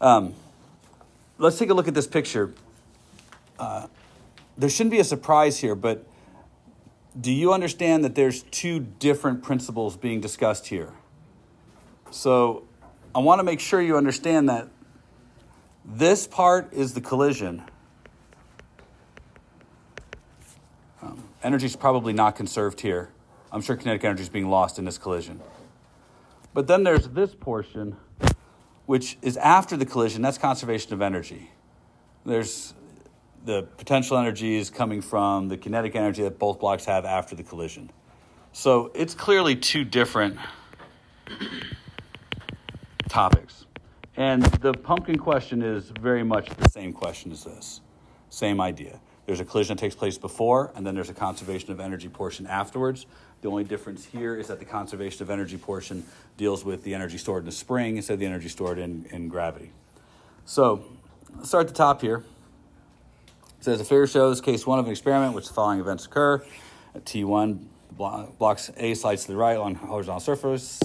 Let's take a look at this picture. There shouldn't be a surprise here, but do you understand that there's two different principles being discussed here? So I want to make sure you understand that this part is the collision. Energy is probably not conserved here. I'm sure kinetic energy is being lost in this collision. But then there's this portion, which is after the collision. That's conservation of energy. There's the potential energy is coming from the kinetic energy that both blocks have after the collision. So it's clearly two different topics. And the pumpkin question is very much the same question as this. Same idea. There's a collision that takes place before, and then there's a conservation of energy portion afterwards. The only difference here is that the conservation of energy portion deals with the energy stored in the spring instead of the energy stored in gravity. So let's start at the top here. It says, the figure shows case 1 of an experiment which the following events occur. At T1, blocks A slides to the right on horizontal surface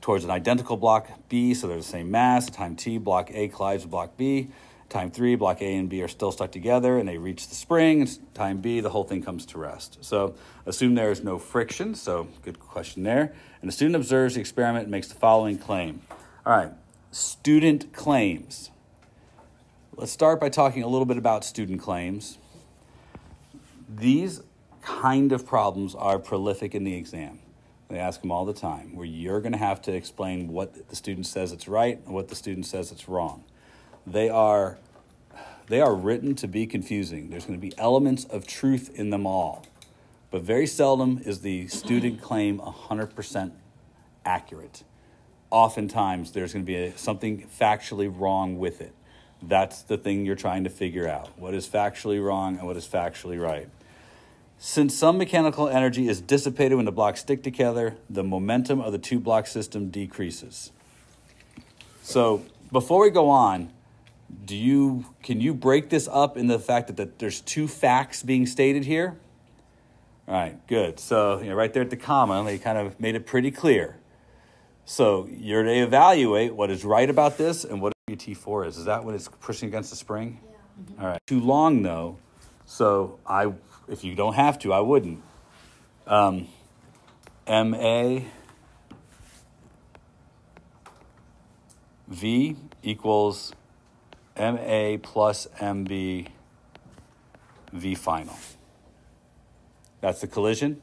towards an identical block B, so they're the same mass. Time T, block A collides with block B. Time 3, block A and B are still stuck together, and they reach the spring. Time B, the whole thing comes to rest. So assume there is no friction, so good question there. And the student observes the experiment and makes the following claim. All right, student claims. Let's start by talking a little bit about student claims. These kind of problems are prolific in the exam. They ask them all the time, where you're going to have to explain what the student says it's right and what the student says it's wrong. They are written to be confusing. There's going to be elements of truth in them all. But very seldom is the student claim 100% accurate. Oftentimes, there's going to be something factually wrong with it. That's the thing you're trying to figure out. What is factually wrong and what is factually right? Since some mechanical energy is dissipated when the blocks stick together, the momentum of the two-block system decreases. So before we go on, can you break this up in the fact that there's two facts being stated here? All right, good. So right there at the comma, they kind of made it pretty clear. So you're to evaluate what is right about this and what T4 is. Is that when it's pushing against the spring? Yeah. Mm-hmm. All right. Too long, though. So if you don't have to, I wouldn't. MA V equals MA plus MB V final. That's the collision.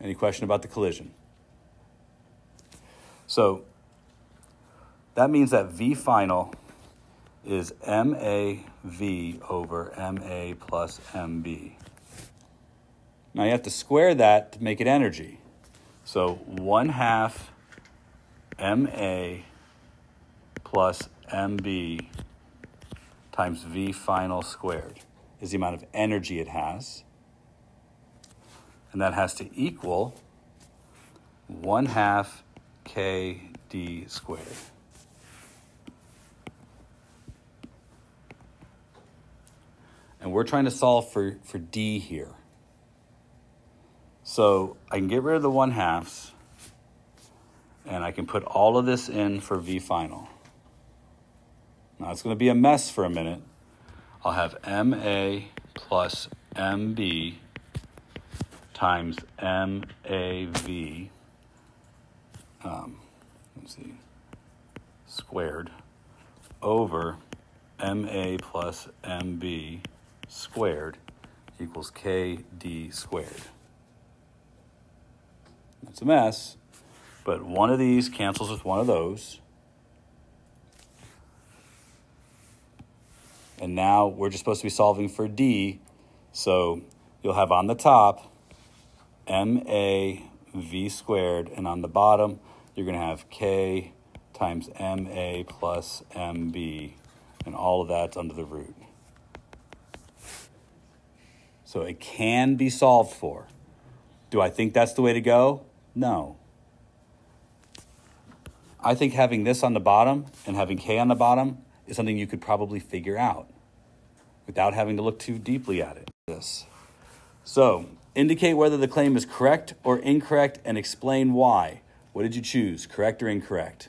Any question about the collision? So that means that V final is MAV over MA plus MB. Now you have to square that to make it energy. So 1/2 MA plus MB times V final squared is the amount of energy it has. And that has to equal 1/2 KD squared. And we're trying to solve for D here. So I can get rid of the 1/2, and I can put all of this in for V final. Now it's going to be a mess for a minute. I'll have MA plus MB times MAV, squared over MA plus MB squared equals KD squared. It's a mess, but one of these cancels with one of those. And now we're just supposed to be solving for D. So you'll have on the top MAV squared, and on the bottom you're going to have K times MA plus MB, and all of that's under the root. So it can be solved for. Do I think that's the way to go? No. I think having this on the bottom and having K on the bottom is something you could probably figure out without having to look too deeply at it. So, indicate whether the claim is correct or incorrect and explain why. What did you choose, correct or incorrect?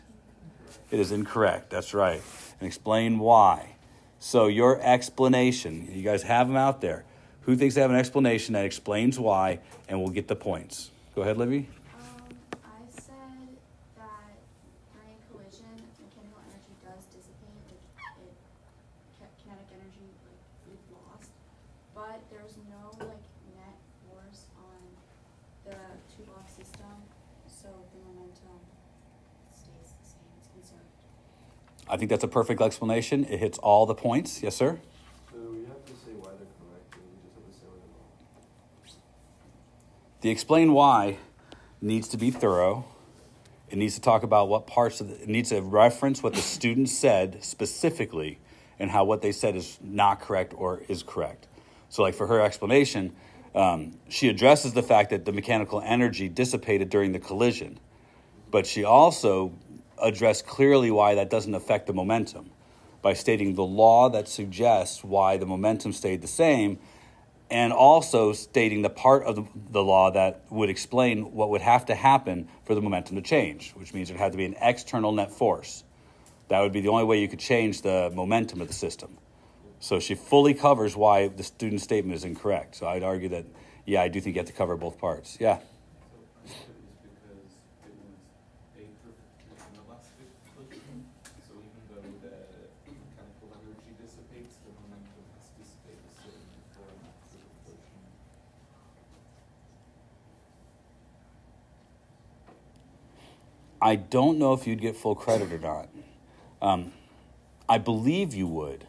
It is incorrect. That's right. And explain why. So your explanation, you guys have them out there. Who thinks they have an explanation that explains why, and we'll get the points? Go ahead, Livy. I said that during a collision, mechanical energy does dissipate. Kinetic energy is lost, but there's no net force on the two-block system, so the momentum stays the same. It's conserved. I think that's a perfect explanation. It hits all the points. Yes, sir? So you have to say why they're correct, and you just have to say why they're wrong. The explain why needs to be thorough. It needs to talk about what parts of it needs to reference what the student said specifically and how what they said is not correct or is correct. So like for her explanation, she addresses the fact that the mechanical energy dissipated during the collision, but she also addressed clearly why that doesn't affect the momentum by stating the law that suggests why the momentum stayed the same, and also stating the part of the law that would explain what would have to happen for the momentum to change, which means there had to be an external net force. That would be the only way you could change the momentum of the system. So she fully covers why the student's statement is incorrect. So I'd argue that, yeah, I do think you have to cover both parts. Yeah. I don't know if you'd get full credit or not. I believe you would.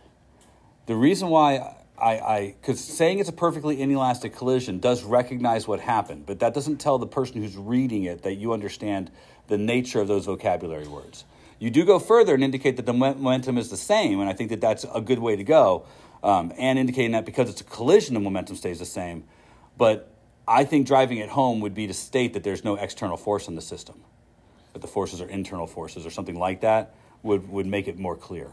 The reason why because saying it's a perfectly inelastic collision does recognize what happened, but that doesn't tell the person who's reading it that you understand the nature of those vocabulary words. You do go further and indicate that the momentum is the same, and I think that that's a good way to go, and indicating that because it's a collision, the momentum stays the same. But I think driving it home would be to state that there's no external force in the system, that the forces are internal forces or something like that would make it more clear.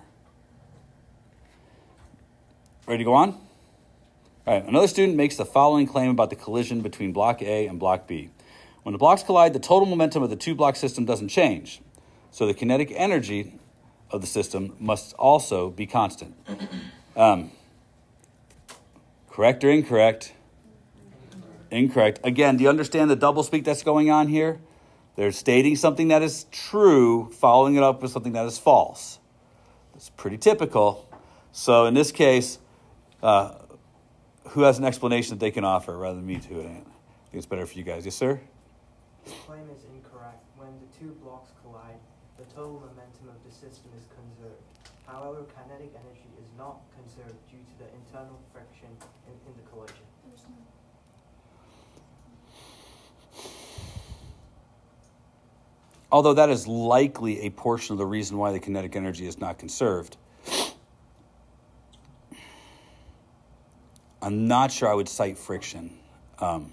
Ready to go on? All right, another student makes the following claim about the collision between block A and block B. When the blocks collide, the total momentum of the two-block system doesn't change, so the kinetic energy of the system must also be constant. Correct or incorrect? Incorrect. Again, do you understand the doublespeak that's going on here? They're stating something that is true, following it up with something that is false. That's pretty typical. So in this case, who has an explanation that they can offer rather than me to it? I think it's better for you guys. Yes, sir? This claim is incorrect. When the two blocks collide, the total momentum of the system is conserved. However, kinetic energy is not conserved due to the internal friction in the collision. Although that is likely a portion of the reason why the kinetic energy is not conserved, I'm not sure I would cite friction. And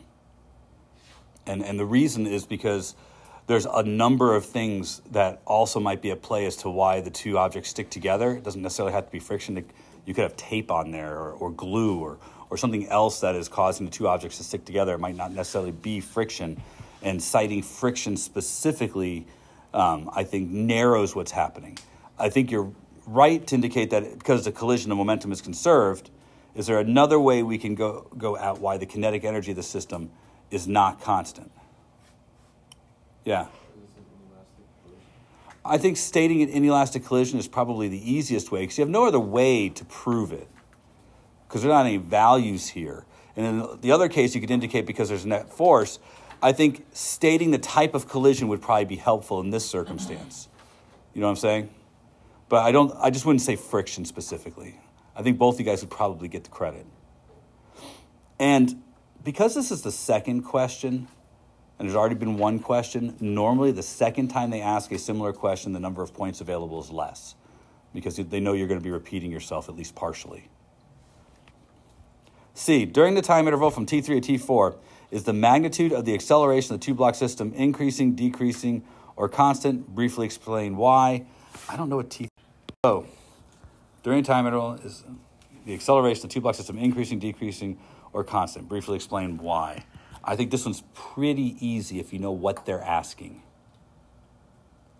the reason is because there's a number of things that also might be at play as to why the two objects stick together. It doesn't necessarily have to be friction. You could have tape on there or glue or something else that is causing the two objects to stick together. It might not necessarily be friction. And citing friction specifically, I think, narrows what's happening. I think you're right to indicate that because the collision, the momentum is conserved. Is there another way we can go at why the kinetic energy of the system is not constant? Yeah. I think stating an inelastic collision is probably the easiest way because you have no other way to prove it because there are not any values here. And in the other case, you could indicate because there's net force. I think stating the type of collision would probably be helpful in this circumstance. You know what I'm saying? But I just wouldn't say friction specifically. I think both of you guys would probably get the credit. And because this is the second question, and there's already been one question, normally the second time they ask a similar question, the number of points available is less because they know you're going to be repeating yourself at least partially. C, during the time interval from T3 to T4, is the magnitude of the acceleration of the two-block system increasing, decreasing, or constant? Briefly explain why. I don't know what T3 is. So, during time interval, is the acceleration of the two-block system increasing, decreasing, or constant? Briefly explain why. I think this one's pretty easy if you know what they're asking.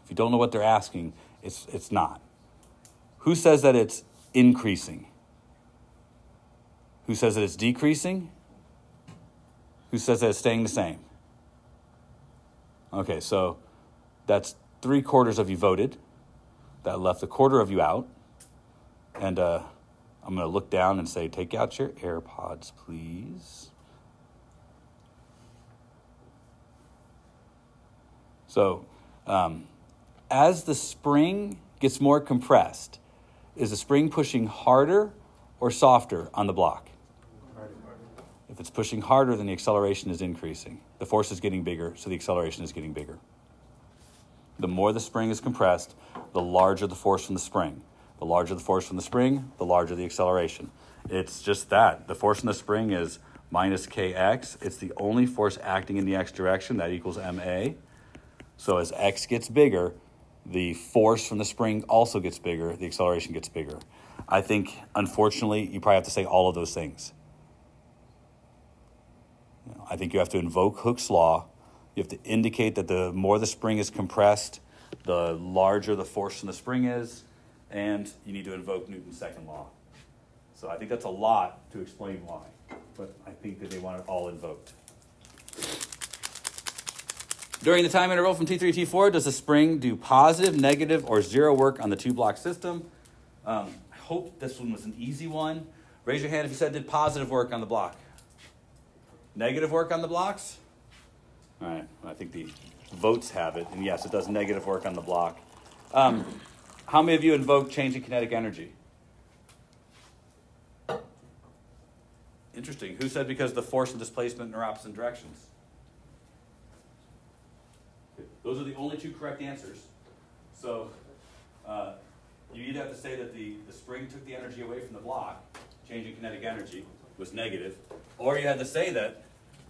If you don't know what they're asking, It's not. Who says that it's increasing? Who says that it's decreasing? Who says that it's staying the same? Okay, so that's 3/4 of you voted. That left 1/4 of you out. And I'm going to look down and say, take out your AirPods, please. So as the spring gets more compressed, is the spring pushing harder or softer on the block? If it's pushing harder, then the acceleration is increasing. The force is getting bigger, so the acceleration is getting bigger. The more the spring is compressed, the larger the force from the spring. The larger the force from the spring, the larger the acceleration. It's just that. The force from the spring is minus kx. It's the only force acting in the x direction. That equals ma. So as x gets bigger, the force from the spring also gets bigger. The acceleration gets bigger. I think, unfortunately, you probably have to say all of those things. I think you have to invoke Hooke's law. You have to indicate that the more the spring is compressed, the larger the force from the spring is, and you need to invoke Newton's second law. So I think that's a lot to explain why, but I think that they want it all invoked. During the time interval from T3 to T4, does the spring do positive, negative, or zero work on the two-block system? I hope this one was an easy one. Raise your hand if you said it did positive work on the block. Negative work on the blocks? All right, I think the votes have it, and yes, it does negative work on the block. How many of you invoked change in kinetic energy? Interesting. Who said because the force and displacement are opposite directions? Those are the only two correct answers. So you either have to say that the spring took the energy away from the block, change in kinetic energy was negative, or you had to say that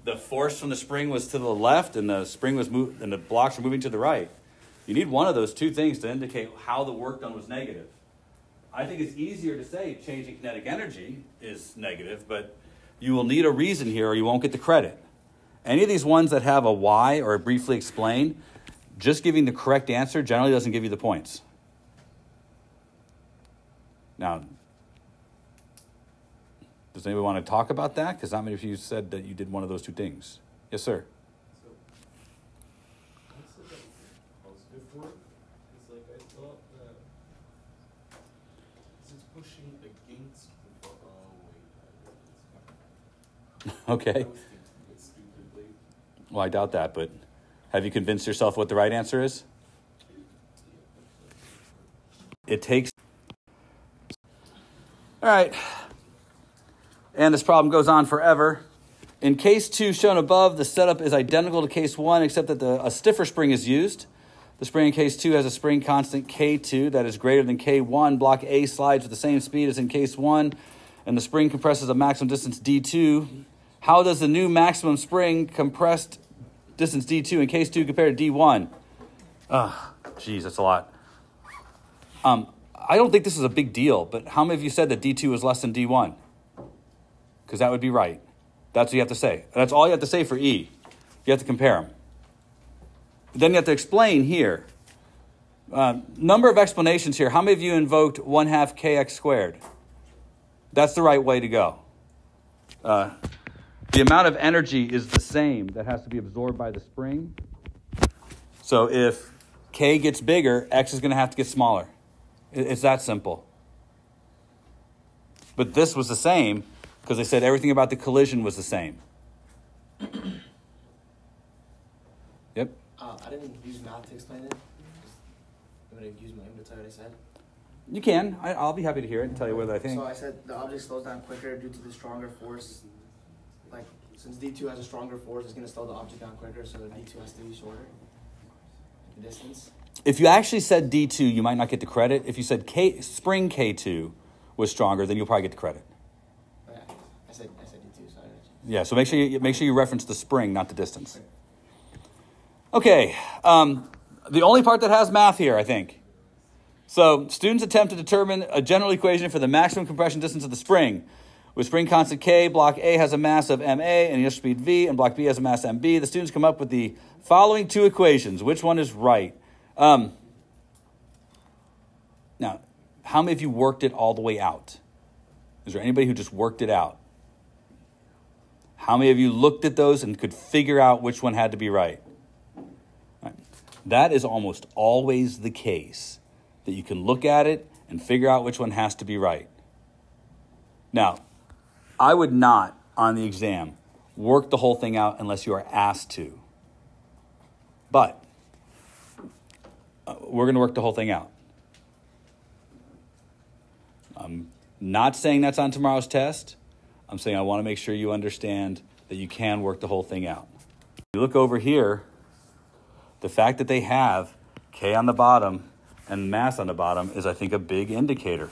the force from the spring was to the left and the spring was and the blocks were moving to the right. You need one of those two things to indicate how the work done was negative. I think it's easier to say change in kinetic energy is negative, but you will need a reason here or you won't get the credit. Any of these ones that have a why or a briefly explain, just giving the correct answer generally doesn't give you the points. Now, does anybody want to talk about that? Because not many of you said that you did one of those two things. Yes, sir. So, I said that positive work. It's like I thought that it's pushing against the Okay. I was thinking it stupidly. Well, I doubt that, but have you convinced yourself what the right answer is? It takes... All right. And this problem goes on forever. In case 2 shown above, the setup is identical to case 1, except that a stiffer spring is used. The spring in case 2 has a spring constant K2 that is greater than K1. Block A slides with the same speed as in case 1, and the spring compresses a maximum distance D2. How does the new maximum spring compressed distance D2 in case 2 compare to D1? Geez, that's a lot. I don't think this is a big deal, but how many of you said that D2 is less than D1? Because that would be right. That's what you have to say. That's all you have to say for E. You have to compare them. Then you have to explain here. Number of explanations here. How many of you invoked 1/2 kx squared? That's the right way to go. The amount of energy is the same that has to be absorbed by the spring. So if k gets bigger, x is going to have to get smaller. It's that simple. But this was the same because they said everything about the collision was the same. Yep. I didn't use math to explain it. I'm going to use my inventory, I said. You can. I'll be happy to hear it and tell you what I think. So I said the object slows down quicker due to the stronger force. Like, since D2 has a stronger force, it's going to slow the object down quicker, so the D2 has to be shorter. The distance. If you actually said D2, you might not get the credit. If you said spring K2 was stronger, then you'll probably get the credit. Oh, yeah, I said D2, sorry. Yeah, so make sure you reference the spring, not the distance. Okay, the only part that has math here, I think. So students attempt to determine a general equation for the maximum compression distance of the spring. With spring constant K, block A has a mass of ma and initial speed v, and block B has a mass mb. The students come up with the following two equations. Which one is right? Now, how many of you worked it all the way out? Is there anybody who just worked it out? How many of you looked at those and could figure out which one had to be right? Right. That is almost always the case, that you can look at it and figure out which one has to be right. Now, I would not, on the exam, work the whole thing out unless you are asked to. But we're going to work the whole thing out. I'm not saying that's on tomorrow's test. I'm saying I want to make sure you understand that you can work the whole thing out. If you look over here, the fact that they have K on the bottom and mass on the bottom is, I think, a big indicator.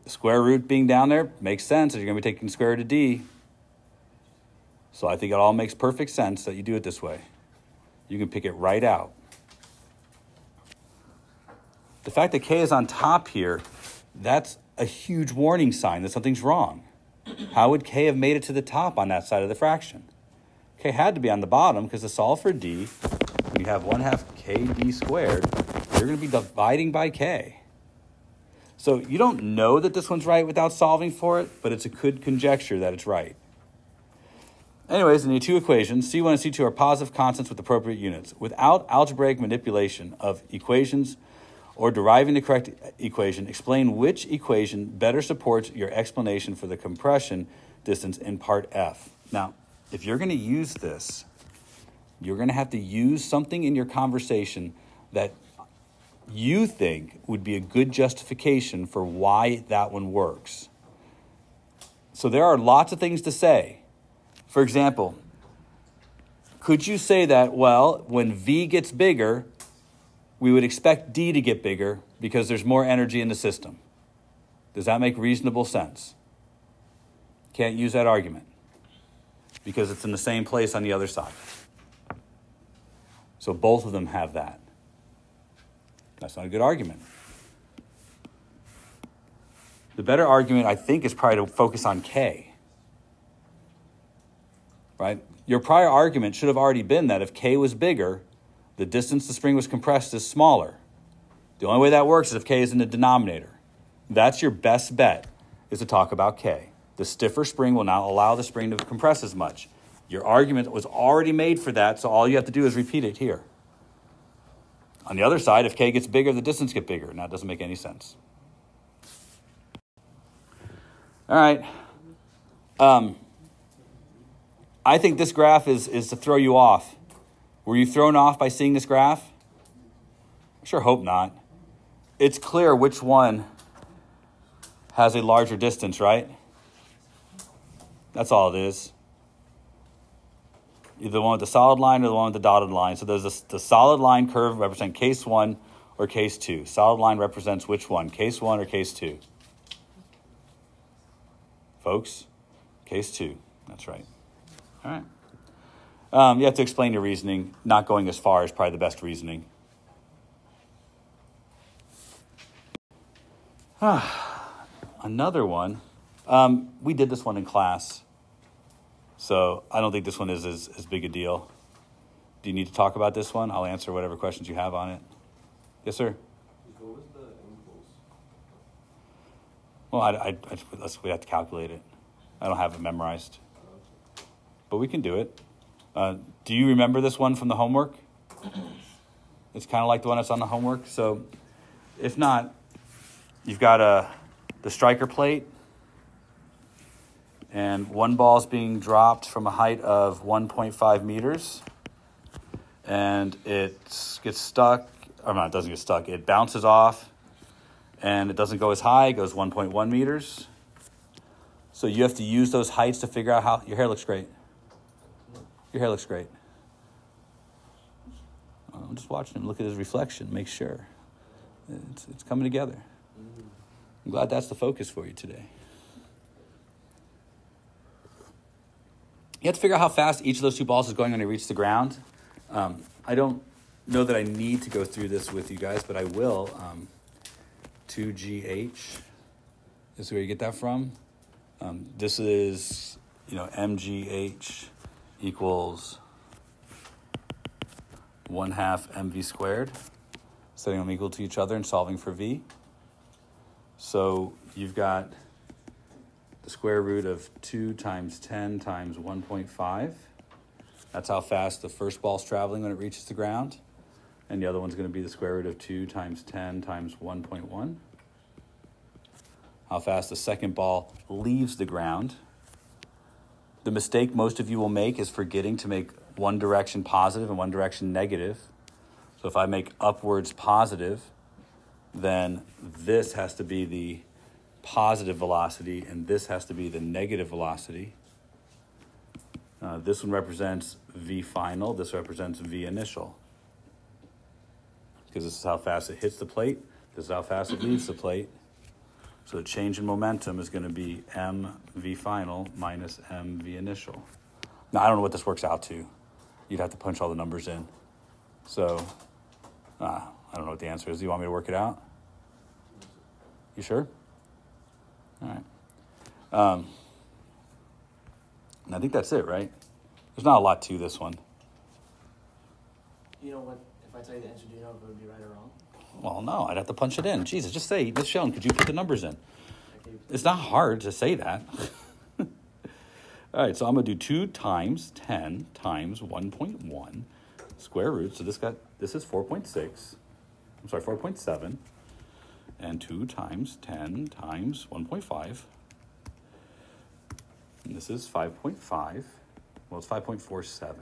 The square root being down there makes sense. You're going to be taking square root of D. So I think it all makes perfect sense that you do it this way. You can pick it right out. The fact that K is on top here, that's a huge warning sign that something's wrong. How would K have made it to the top on that side of the fraction? K had to be on the bottom because to solve for D, when you have 1/2 KD squared, you're going to be dividing by K. So you don't know that this one's right without solving for it, but it's a good conjecture that it's right. Anyways, in the two equations, C1 and C2 are positive constants with appropriate units. Without algebraic manipulation of equations or deriving the correct equation, explain which equation better supports your explanation for the compression distance in part F. Now, if you're going to use this, you're going to have to use something in your conversation that you think would be a good justification for why that one works. So there are lots of things to say. For example, could you say that, well, when V gets bigger, we would expect D to get bigger because there's more energy in the system? Does that make reasonable sense? Can't use that argument because it's in the same place on the other side. So both of them have that. That's not a good argument. The better argument, I think, is probably to focus on K. Right? Your prior argument should have already been that if K was bigger, the distance the spring was compressed is smaller. The only way that works is if K is in the denominator. That's your best bet, is to talk about K. The stiffer spring will not allow the spring to compress as much. Your argument was already made for that, so all you have to do is repeat it here. On the other side, if K gets bigger, the distance gets bigger. Now, it doesn't make any sense. All right. I think this graph is to throw you off. Were you thrown off by seeing this graph? I sure hope not. It's clear which one has a larger distance, right? That's all it is. Either the one with the solid line or the one with the dotted line. So there's the solid line curve represent case 1 or case 2. Solid line represents which one? Case 1 or case 2? Folks, case 2. That's right. All right. You have to explain your reasoning. Not going as far is probably the best reasoning. Another one. We did this one in class, so I don't think this one is as big a deal. Do you need to talk about this one? I'll answer whatever questions you have on it. Yes, sir? What was the impulse? Well, we have to calculate it. I don't have it memorized. But we can do it. Do you remember this one from the homework? It's kind of like the one that's on the homework. So if not, you've got the striker plate, and one ball is being dropped from a height of 1.5 meters, and it gets stuck. Or no, it doesn't get stuck. It bounces off, and it doesn't go as high. It goes 1.1 meters. So you have to use those heights to figure out how. Your hair looks great. Your hair looks great. I'm just watching him look at his reflection, make sure. It's coming together. I'm glad that's the focus for you today. You have to figure out how fast each of those two balls is going when they reach the ground. I don't know that I need to go through this with you guys, but I will. 2GH is where you get that from. This is, MGH equals 1/2 mv squared. setting them equal to each other and solving for v. So you've got the square root of 2 times 10 times 1.5. That's how fast the first ball's traveling when it reaches the ground. And the other one's going to be the square root of 2 times 10 times 1.1. How fast the second ball leaves the ground. The mistake most of you will make is forgetting to make one direction positive and one direction negative. So if I make upwards positive, then this has to be the positive velocity and this has to be the negative velocity. This one represents v final, this represents v initial. Because this is how fast it hits the plate, this is how fast it leaves the plate. So the change in momentum is going to be mv final minus mv initial. Now, I don't know what this works out to. You'd have to punch all the numbers in. So, I don't know what the answer is. Do you want me to work it out? You sure? All right. And I think that's it, right? There's not a lot to this one. You know what? If I tell you the answer, do you know if it would be right or wrong? Well, no, I'd have to punch it in. Jesus, just say, Miss Schoen, could you put the numbers in? It's not hard to say that. All right, so I'm going to do 2 times 10 times 1.1 square root. So this is 4.6. I'm sorry, 4.7. And 2 times 10 times 1.5. And this is 5.5. Well, it's 5.47.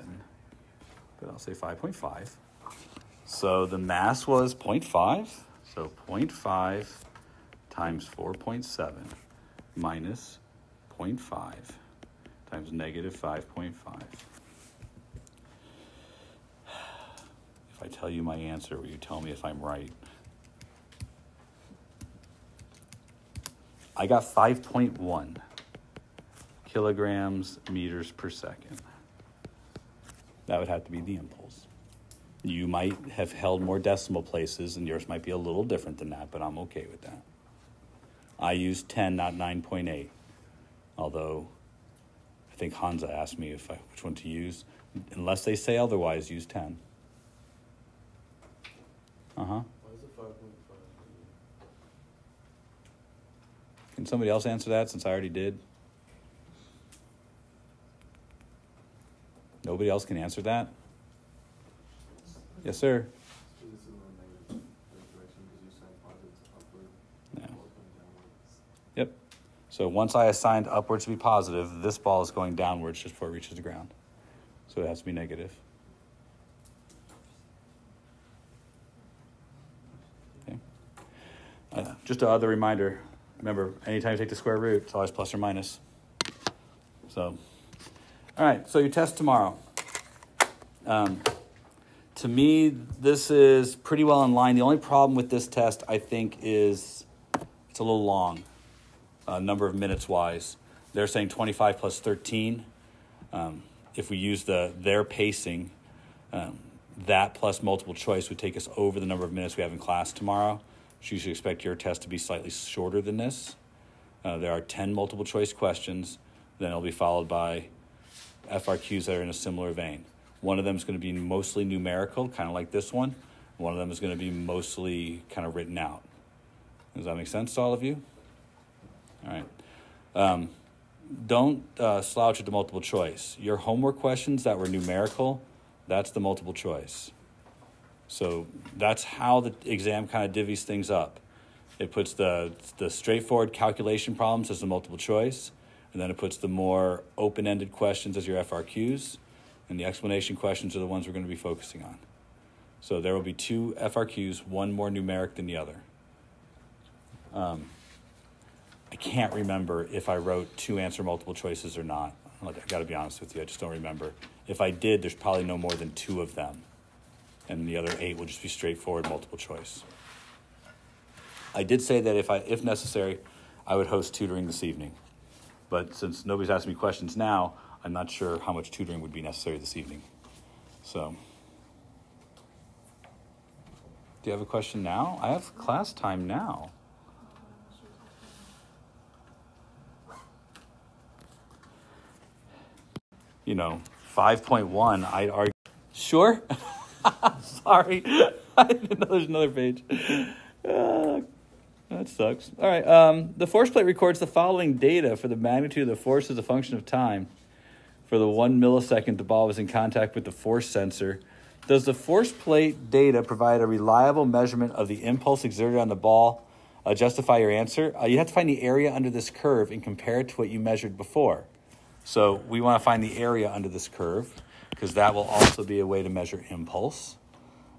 But I'll say 5.5. So the mass was 0.5. So 0.5 times 4.7 minus 0.5 times negative 5.5. If I tell you my answer, will you tell me if I'm right? I got 5.1 kilograms meters per second. That would have to be the impulse. You might have held more decimal places, and yours might be a little different than that, but I'm okay with that. I used 10, not 9.8, although I think Hansa asked me which one to use. Unless they say otherwise, use 10. Why is it 5.5? Can somebody else answer that since I already did? Nobody else can answer that? Yes, sir. This is in the negative direction because you signed positive upward. Yeah. Downwards. Yep. So once I assigned upwards to be positive, this ball is going downwards just before it reaches the ground. So it has to be negative. Okay. Just another reminder, remember, anytime you take the square root, it's always plus or minus. So, all right, so your test tomorrow. To me, this is pretty well in line. The only problem with this test, I think, is it's a little long, number of minutes wise. They're saying 25 plus 13. If we use their pacing, that plus multiple choice would take us over the number of minutes we have in class tomorrow. So you should expect your test to be slightly shorter than this. There are 10 multiple choice questions. Then it'll be followed by FRQs that are in a similar vein. One of them is going to be mostly numerical, kind of like this one. One of them is going to be mostly kind of written out. Does that make sense to all of you? All right. Don't slouch at the multiple choice. Your homework questions that were numerical, that's the multiple choice. So that's how the exam kind of divvies things up. It puts the straightforward calculation problems as the multiple choice, and then it puts the more open-ended questions as your FRQs, and the explanation questions are the ones we're going to be focusing on. So there will be 2 FRQs, one more numeric than the other. I can't remember if I wrote 2 answer multiple choices or not. I got to be honest with you, I just don't remember. If I did, there's probably no more than 2 of them. And the other 8 will just be straightforward multiple choice. I did say that if necessary, I would host tutoring this evening. But since nobody's asking me questions now, I'm not sure how much tutoring would be necessary this evening. So, do you have a question now? I have class time now. You know, 5.1, I'd argue. Sure? Sorry. I didn't know there's another page. That sucks. All right. The force plate records the following data for the magnitude of the force as a function of time for the 1 millisecond the ball was in contact with the force sensor. Does the force plate data provide a reliable measurement of the impulse exerted on the ball? Justify your answer. You have to find the area under this curve and compare it to what you measured before. So we want to find the area under this curve because that will also be a way to measure impulse.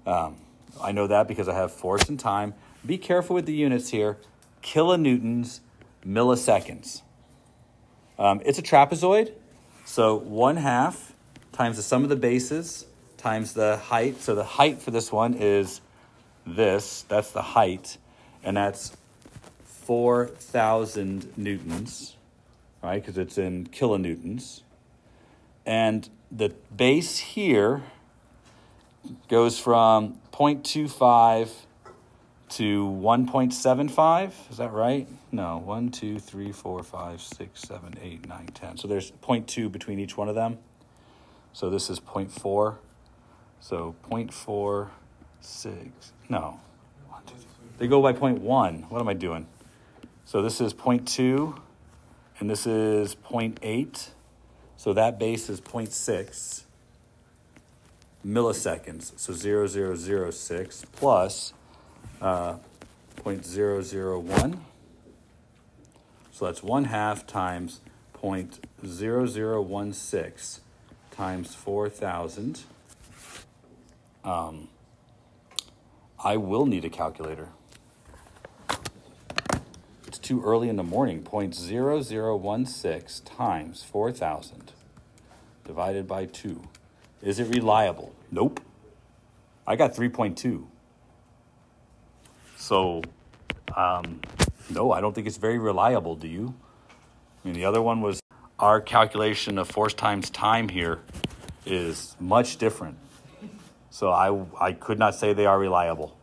I know that because I have force and time. Be careful with the units here. Kilonewtons, milliseconds. It's a trapezoid. So 1/2 times the sum of the bases times the height. So the height for this one is this. That's the height. And that's 4,000 newtons, right? Because it's in kilonewtons. And the base here goes from 0.25 to 1.75. Is that right? No, 1, 2, 3, 4, 5, 6, 7, 8, 9, 10. So there's 0.2 between each one of them. So this is 0.4. So 0.46. No. 1, 2, 3. They go by 0.1. What am I doing? So this is 0.2, and this is 0.8. So that base is 0.6 milliseconds. So 0.0006 plus 0.001. So that's 1/2 times 0.0016 times 4,000. I will need a calculator. It's too early in the morning. 0.0016 times 4,000 divided by 2. Is it reliable? Nope. I got 3.2. So, no, I don't think it's very reliable, do you? I mean, the other one was our calculation of force times time here is much different. So I could not say they are reliable.